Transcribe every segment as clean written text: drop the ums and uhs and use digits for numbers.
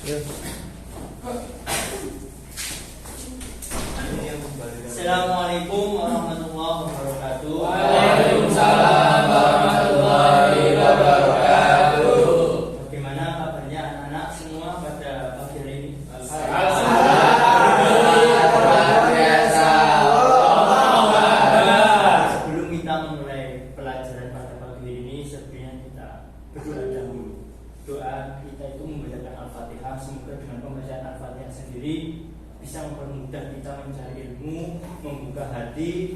Assalamualaikum warahmatullahi wabarakatuh. Waalaikumsalam warahmatullahi wabarakatuh. Bagaimana kabarnya anak-anak semua pada pagi hari ini? Sebelum kita memulai pelajaran pada pagi ini, sebelumnya kita berdoa dahulu. Doa kita itu membacakan Al-Fatihah. Semoga dengan pembacaan Al-Fatihah sendiri bisa mempermudah kita mencari ilmu, membuka hati,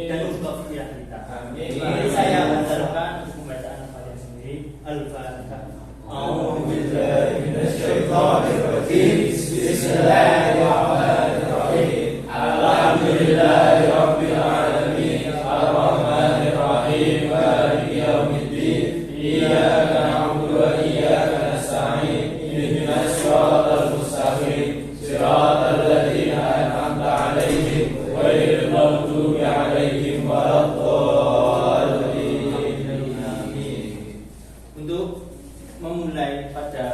dan membuka pikiran kita. Jadi saya mengajarkan untuk pembacaan Al-Fatihah sendiri. Al-Fatihah. A'udzubillahi minasyaitonir rajim. Bismillahirrahmanirrahim. Alhamdulillahirabbil alamin. Arrahmanir rahim. Maliki yaumiddin. Iyyaka na'budu wa iyyaka nasta'in. Ihdinas siratal mustaqim. Siratal ladzina an'amta 'alaihim ghairil maghdubi 'alaihim waladdallin. Amin. Untuk memulai pada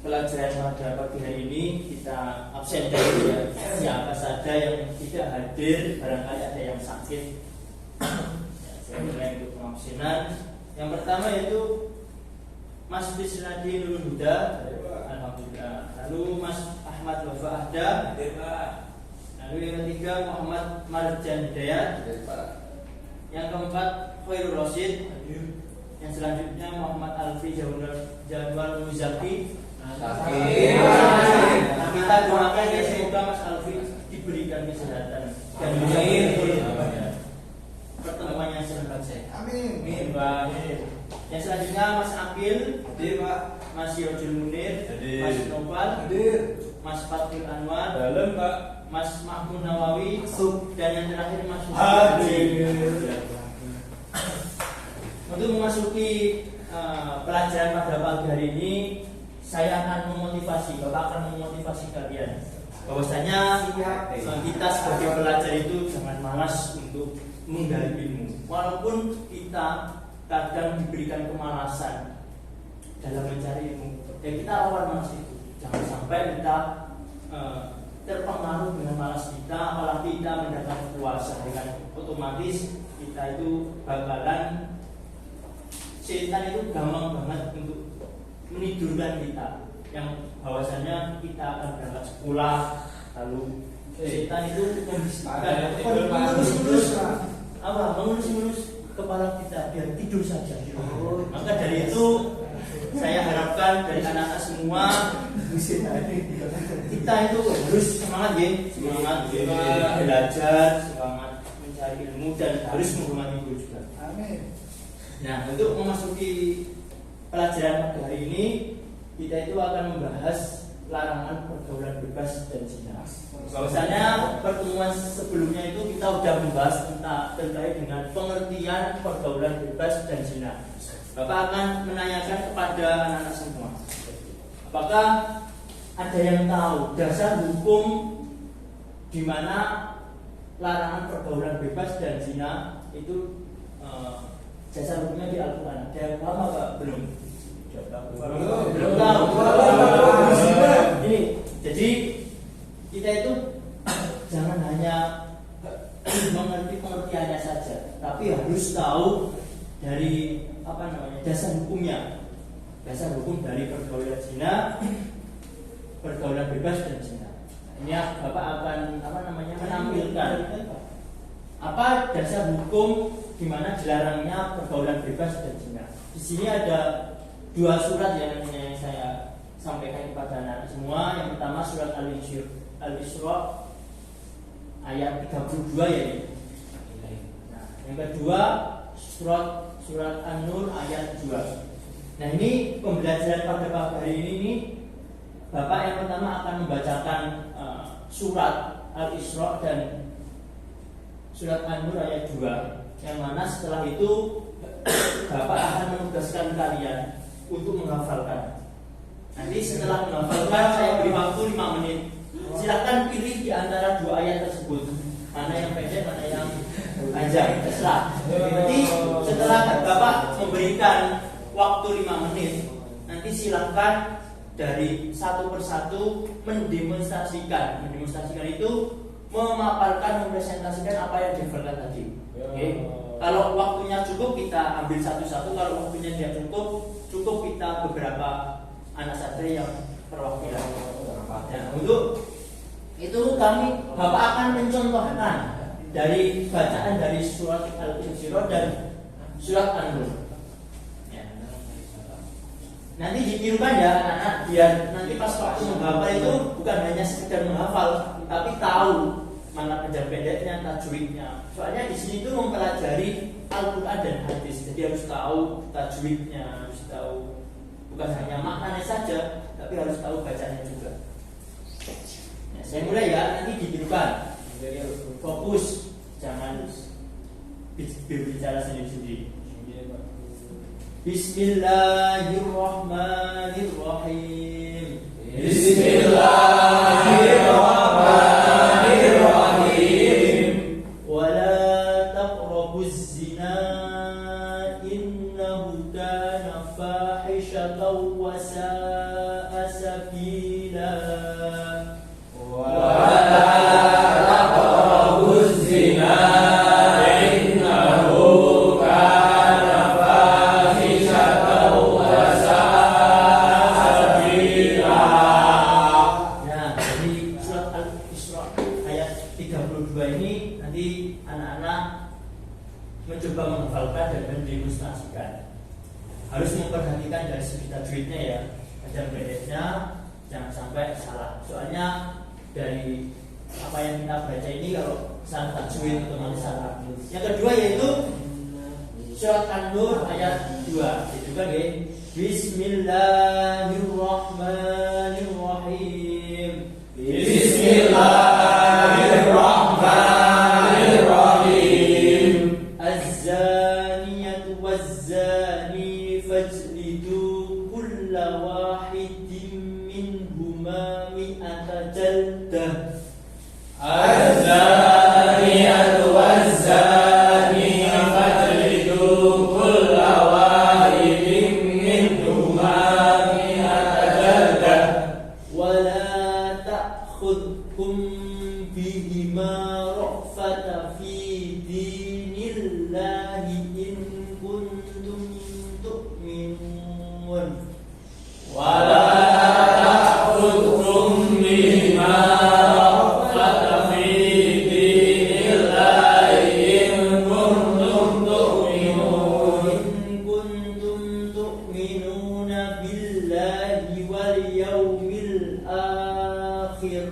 pelajaran pada pagi hari ini, kita absen dulu ya. Siapa saja yang tidak hadir, barangkali ada yang sakit, saya mulai untuk pengabsenan. Yang pertama yaitu Mas Bisnadi Nurul Huda, alhamdulillah. Lalu Mas Ahmad Wafa Ahda, lalu yang ketiga Muhammad Marjan Hidayat, yang keempat Khairul Rosid, yang selanjutnya Muhammad Alfi Jadwal Muzaki. Kita doakan ya, semoga Mas Alfi diberikan kesehatan dan pertemuannya selesai. Amin. Yang selanjutnya Mas Akil, Mas Yojul Munir, Mas Nopal, Mas Fatul Anwar, Mas Mahmud Nawawi, dan yang terakhir Mas Hussein. Untuk memasuki pelajaran pada pagi hari ini, saya akan memotivasi, Bapak akan memotivasi kalian bahwasanya kita sebagai pelajar itu jangan malas untuk menggali ilmu. Walaupun kita kadang diberikan kemalasan dalam mencari ilmu, ya kita lawan malas itu. Jangan sampai kita terpengaruh dengan malas kita, apalagi kita mendapat puasa, dengan otomatis kita itu bakalan, setan itu gampang banget untuk menidurkan kita, yang bahwasanya kita akan berangkat sekolah, lalu setan itu mengurus kepala kita biar tidur saja. Maka dari itu saya harapkan dari anak-anak semua, kita itu harus semangat ya, semangat belajar, semangat mencari ilmu, dan harus menghormati guru juga. Amin. Nah, untuk memasuki pelajaran pada hari ini, kita itu akan membahas larangan pergaulan bebas dan zina. Bahwasanya pertemuan sebelumnya itu kita sudah membahas terkait dengan pengertian pergaulan bebas dan zina. Bapak akan menanyakan kepada anak-anak semua, apakah ada yang tahu dasar hukum di mana larangan pergaulan bebas dan zina itu dasar hukumnya di Al-Quran? Ada yang tahu apa? Belum tahu. Ini, jadi kita itu jangan hanya mengerti pengertiannya saja, tapi harus tahu dari dasar hukumnya, dasar hukum dari pergaulan zina, pergaulan bebas dan zina. Ini Bapak akan menampilkan apa dasar hukum di mana dilarangnya pergaulan bebas dan zina. Di sini ada dua surat yang saya sampaikan kepada anak semua. Yang pertama surat Al-Isra ayat 32 ya. Nah, yang kedua surat An-Nur ayat 2. Nah, ini pembelajaran pada pagi hari ini Bapak yang pertama akan membacakan surat Al-Isra dan surat An-Nur ayat 2, yang mana setelah itu Bapak akan menugaskan kalian untuk menghafalkan. Nanti setelah menghafalkan saya beri waktu 5 menit. Silakan pilih di antara dua ayat tersebut, mana yang pendek, mana yang panjang, terserah. Nanti setelah Bapak memberikan waktu 5 menit, nanti nanti silahkan dari satu persatu mendemonstrasikan itu memaparkan, mempresentasikan apa yang dihafalkan tadi. Oke. Kalau waktunya cukup kita ambil satu-satu, kalau waktunya tidak cukup kita beberapa anak saja yang perwakilan. Nah, untuk itu Bapak akan mencontohkan dari bacaan dari surat Al-Insyirah dan surat An-Nur. Ya. Nanti ditirukan ya anak-anak, biar nanti pas waktu menghafal itu bukan hanya sekedar menghafal, tapi tahu mana panjang pendeknya, tajwidnya. Soalnya di sini itu mempelajari Al-Quran dan hadis, jadi harus tahu tajwidnya, harus tahu bukan hanya maknanya saja, tapi harus tahu bacanya juga. Ya, saya mulai ya, nanti ditirukan. Jadi fokus, jangan berbicara sendiri-sendiri. Bismillahirrahmanirrahim. Bismillahirrahmanirrahim. Wala taqrabuz zina innahu kana fahishatan wa sa'a sabila. Mencoba menghafalkan dan mendemonstrasikan. Harus memperhatikan dari segi tajwidnya ya, panjang pendeknya jangan sampai salah. Soalnya dari apa yang kita baca ini kalau salah tajwid otomatis salah. Yang kedua yaitu surat An-Nur ayat 2. Itu kan ya. Bismillahirrahmanirrahim. Bismillahirrahmanirrahim. Az-zaniyatu waz-zani fajlidu kulla wahidin minhuma mi'ata jaldah. Az-zaniyatu waz-zani fajlidu kulla wahidin minhuma mi'ata jaldah. Wala ta'khudhukum bihima ra'fata fi dinillahi in kuntum tu'minun. Wala ta'khudhukum bima ra'fata fi dinillahi in kuntum tu'minun. In kuntum tu'minuna billahi wal yawmil akhir.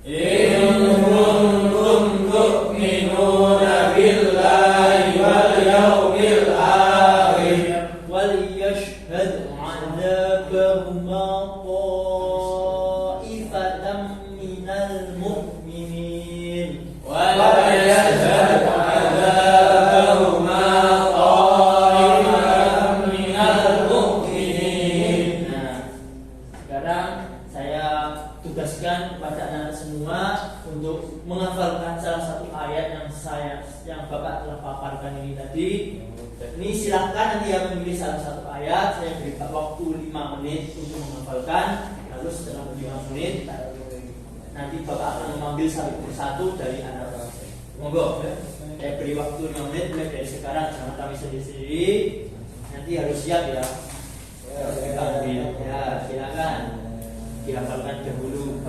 In kuntum tu'minuna billahi wal yawmil akhir. وليشهد عذابهما طائفة من المؤمنين. وَلَيَشْهَدْ عَذَابَهُمَا طَائِفَةٌ مِنَ الْمُؤْمِنِينَ. Nah, sekarang saya tugaskan kepada anak semua untuk menghafalkan salah satu ayat yang Bapak telah paparkan ini tadi. Ini silahkan nanti yang memilih salah satu ayat. Saya beri waktu 5 menit untuk menghafalkan. Lalu setelah 5 menit nanti Bapak akan mengambil satu persatu dari anak. Monggo, saya beri waktu 5 menit mulai dari sekarang. Jangan kami sendiri-sendiri. Nanti harus siap ya. Ya, silakan dihafalkan dahulu.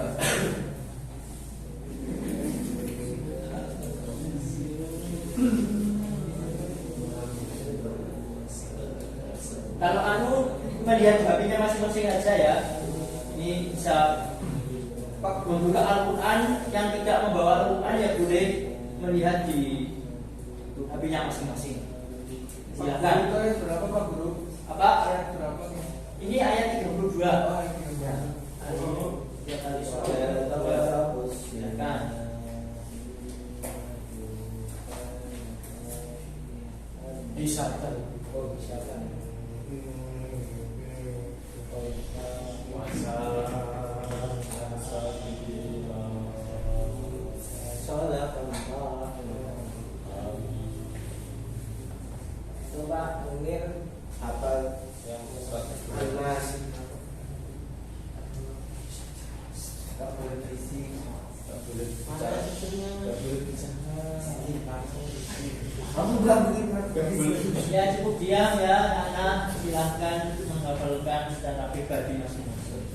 Kalau anu melihat HP-nya masing-masing aja ya. Ini bisa membuka Al-Quran. Yang tidak membawa Al-Quran ya boleh melihat di HP-nya masing-masing. Silakan. Berapa Pak Guru? Apa? Ayat berapa? Ini ayat 32. Oh, ayat 32. Ya, kali silakan. Disatan. Oh, silakan. Coba Munir apa yang Anas Mana susunya? Kamu gangguin Ya cukup diam ya anak-anak, silahkan menghafalkan secara pribadi masing-masing.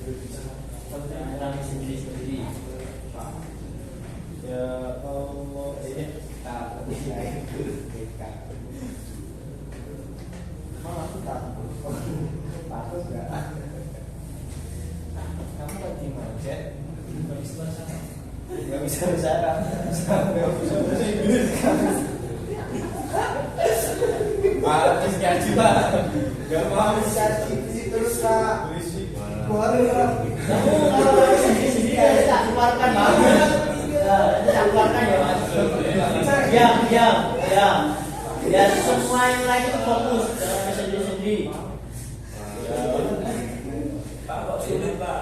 Mengalami sendiri-sendiri. Ya Allah, Malah aku takut. Takut gak? Kamu lagi macet. Gak bisa bicara. habis gaji Pak. Gak mau Isi terus Kak. berisik. Keluarin Kak. Kamu kalau sendiri-sendiri ya tak keluarkan banget. Tak keluarkan ya mas. Diam, diam, diam. Biar semua yang lain itu fokus jangan sendiri-sendiri. Pak kok sulit Pak?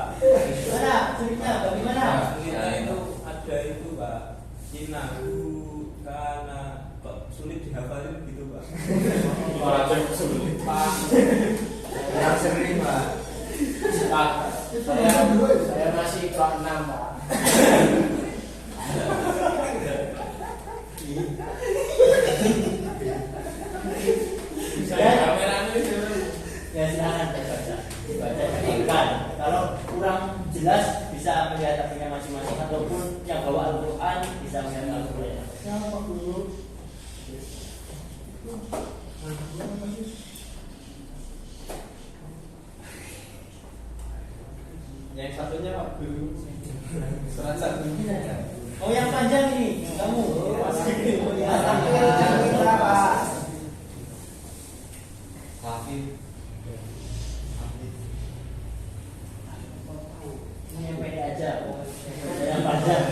Mana sulitnya? Bagaimana? Kita itu ada itu Pak. Inahu karena kok sulit dihafalin gitu Pak. Malah sulit Pak. Yang sering Pak. Pak. Saya masih kelas 6 Pak. Ya, Kameranya itu. ya silakan baca. Baca ikan. Kalau kurang jelas bisa melihat aplikasi masing-masing ataupun yang bawa Al-Quran bisa melihat Al-Quran. Siapa dulu? Yang satunya Pak Guru. Surat satu. Oh yang panjang ini kamu. Oh, ya. Berapa? Hafid. Ini yang pendek aja. Yang panjang.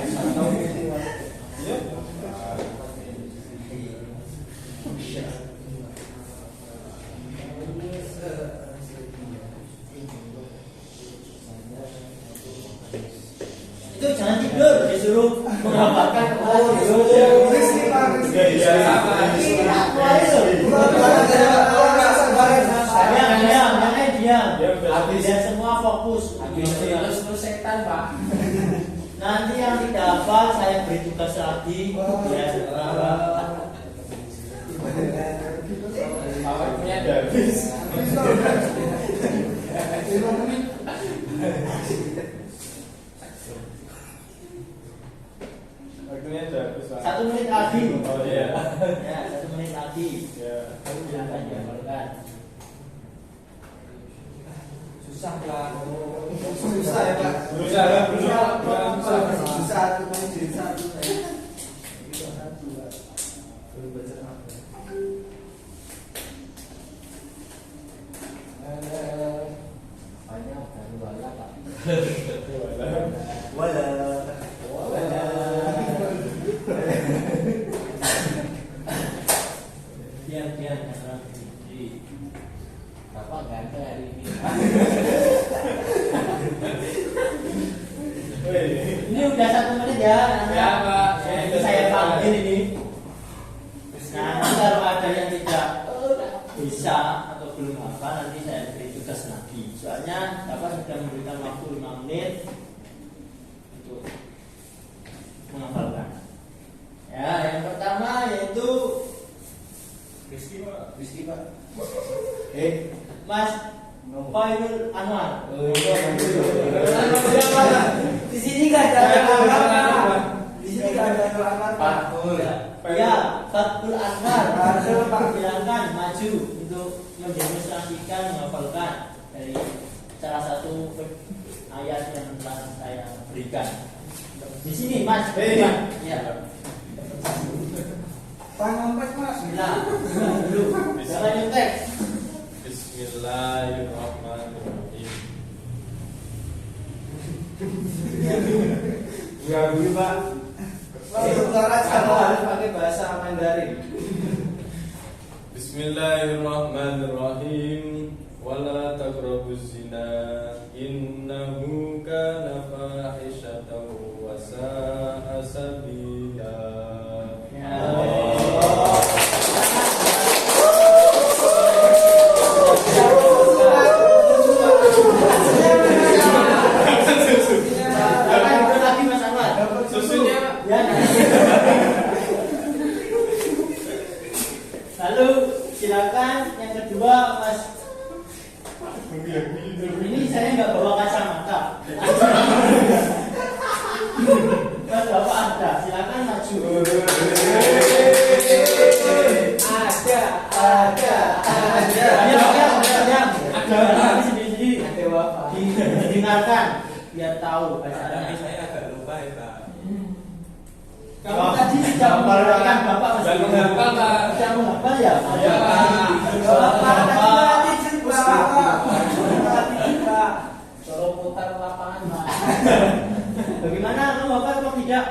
Iya. Itu jangan tidur, disuruh menghafalkan Oh, Quran. Rizky Pak. Iya, sama. Diam, diam, diam. Habis. Biar semua fokus. Terus setan Pak. Nanti yang tidak hafal saya beri tugas lagi. Ya, Waktunya udah habis. Waktunya udah habis Pak. 1 menit lagi. Oh iya. Ya, 1 menit lagi. Ya. Silakan dihafalkan. Susah Pak. Susah ya Pak. Berusaha, berusaha. Susah tuh mau jadi satu. Banyak dari wala Pak. Wala. Diam, diam, jangan berdiri. Bapak ganteng hari ini. Ini udah 1 menit ya, anak. Ya, Pak. Ini saya panggil ini. Nanti kalau ada yang tidak bisa atau belum hafal, nanti saya beri tugas lagi. Soalnya Bapak sudah memberikan waktu 5 menit untuk menghafalkan. Ya, yang pertama yaitu Rizky Pak. Rizky Pak. Mas Khairul Anwar. Di sini nggak ada anak. Di sini nggak ada anak. Fathul. Ya, Fathul Anwar. Fathul, Pak. Silakan maju untuk mendemonstrasikan menghafalkan dari salah satu ayat yang telah saya berikan. Di sini, Mas. Ya. Tangan Pak Mas. Bismillah. Dulu. Jangan nyontek. Bismillahirrahmanirrahim. Ganggu Pak. Untuk Laras kamu harus pakai bahasa Mandarin. Bismillahirrahmanirrahim. Wala taqrabuz zina innahu kana fahishatan wa sa'a sabila. Lagi Mas Anwar. nggak bawa kacamata. Mas Bapak ada, silakan maju. Ada sendiri-sendiri. Ada Bapak. Dengarkan biar tahu Tapi bacaannya. saya agak lupa ya Pak. Kamu tadi sudah membacakan Bapak Sudah menghafal, Pak. Sudah menghafal ya? Iya, Pak. Suruh putar lapangan, Pak. Bagaimana kamu hafal atau tidak?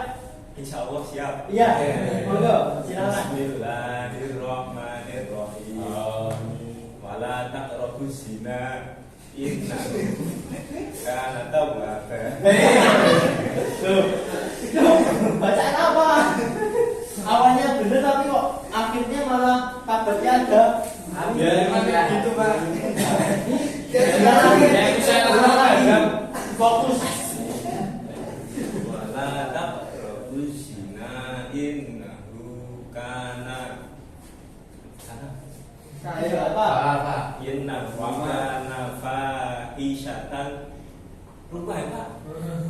Insya Allah siap. Iya, monggo, silakan. Bismillahirrahmanirrahim. Wala taqrabuz zina innahu kana tawwaba. Tuh, itu bacaan apa? Awalnya bener tapi kok akhirnya malah kabarnya ada. Ya, emang gitu, Pak. Ulang lagi. Fokus. Wala taqrabuz zina innahu kana Kayak apa? innahu kana fahisyatan. Lupa ya Pak.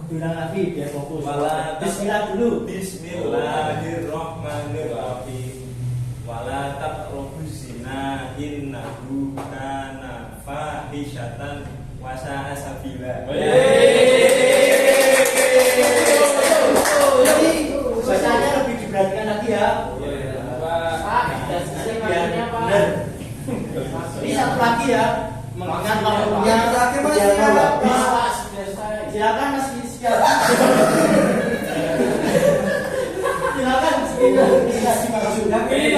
Ulang lagi biar fokus. Wala Bismillah dulu. Bismillahirrahmanirrahim. Wala taqrabuz zina innahu kana fahisyatan wa sa'a sabila. Jadi bacanya lebih diperhatikan lagi ya. Pak, dan sistemnya, Pak. Bener. Ini satu lagi ya. Mengingat waktunya Yang terakhir masih jauh ada, habis. Pak. Sudah selesai. Silakan Mas Rizky. Silakan bisa maju. Yang ini,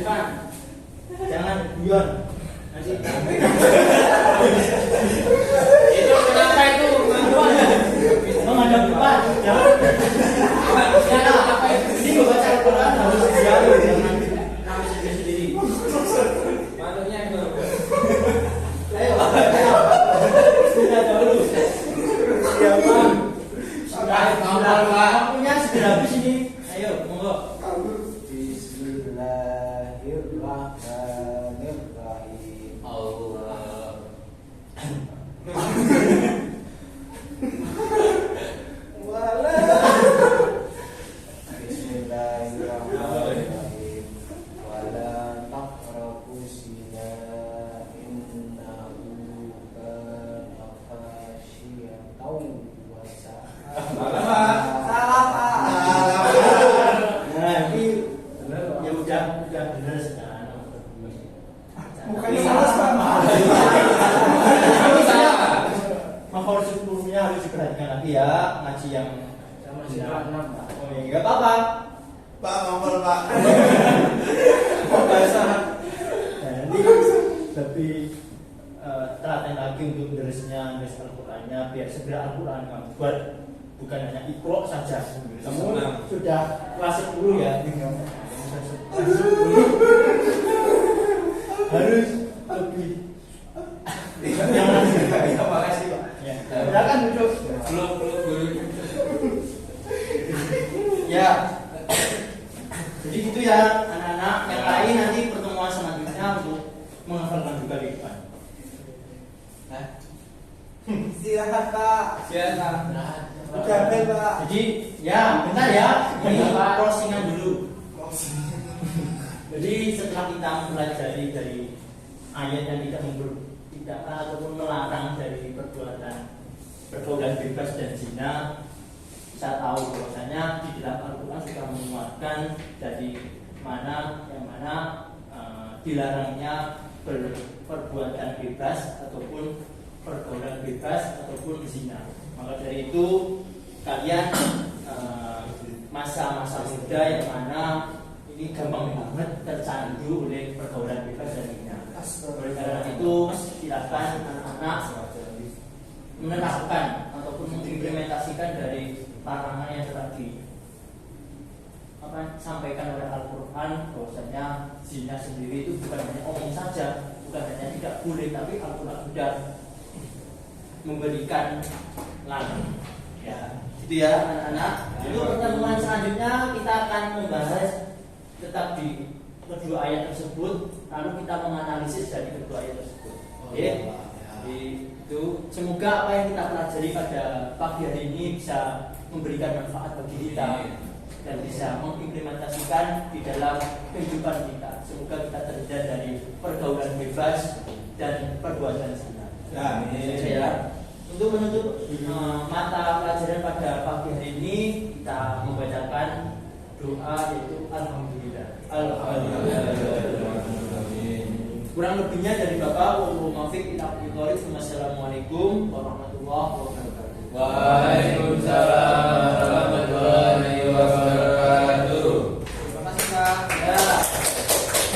Pak. Jangan guyon. Nanti Itu kenapa itu? menghadap depan. Jangan. Ini gue baca Al-Quran harus jauh, jangan nangis sendiri. Manunya itu. Ayo. Sudah dulu. Siapa? Sudah. Waktunya sudah habis ini. Ayo, monggo. Bismillahirrahmanirrahim. Allah. Bismillahirrahmanirrahim. Wala taqrabuz zina innahu kana fahisyatan wa sa'a. Salah, Pak. Nah, ini ya udah benar sekarang. Bukannya salah, Pak. Mahal sebelumnya harus diperhatikan lagi ya ngaji yang Sama enam, Pak. oh ya nggak apa-apa. Pak, ngomong Pak. Bahasa nanti tapi telaten lagi untuk menulisnya nulis Al-Qurannya biar segera Al-Quran kamu buat bukan hanya ikro saja. Kamu sudah kelas 10 ya. Harus lebih. Ya, makasih, Pak. Ya, silakan duduk. Belum guru. Ya. Jadi gitu ya anak-anak. Yang lain nanti pertemuan selanjutnya untuk menghafalkan juga di depan. Silakan, Pak. Siapa? Udah, Pak. Jadi ya bentar ya. Ini closingan dulu. Jadi setelah kita mempelajari dari ayat yang tidak ataupun melarang dari pergaulan bebas dan zina, kita tahu bahwasanya di dalam Al-Quran sudah menguatkan dari yang mana dilarangnya perbuatan bebas ataupun pergaulan bebas ataupun zina. Maka dari itu kalian masa-masa muda yang mana ini gampang banget tercandu oleh pergaulan bebas dan zina. Oleh karena itu silakan anak-anak menerapkan ataupun mengimplementasikan dari larangan yang telah disampaikan oleh Al-Quran bahwasanya zina sendiri itu bukan hanya omong saja, bukan hanya tidak boleh, tapi Al-Quran sudah memberikan larang. Ya, gitu ya anak-anak. Untuk pertemuan selanjutnya kita akan membahas tetap di kedua ayat tersebut, lalu kita menganalisis dari kedua ayat tersebut. Oke. Itu semoga apa yang kita pelajari pada pagi hari ini bisa memberikan manfaat bagi kita dan bisa mengimplementasikan di dalam kehidupan kita. Semoga kita terhindar dari pergaulan bebas dan perbuatan zina. Ya. Untuk menutup mata pelajaran pada pagi hari ini, kita membacakan doa yaitu Alhamdulillah. Kurang lebihnya dari Bapak, Wassalamualaikum warahmatullahi wabarakatuh. Waalaikumsalam warahmatullahi wabarakatuh. Terima kasih Pak.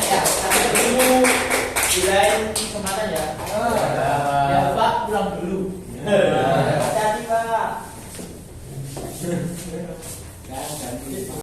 Ya, sampai ketemu di lain kesempatan ya. Ya Pak, pulang dulu. Hati-hati Pak.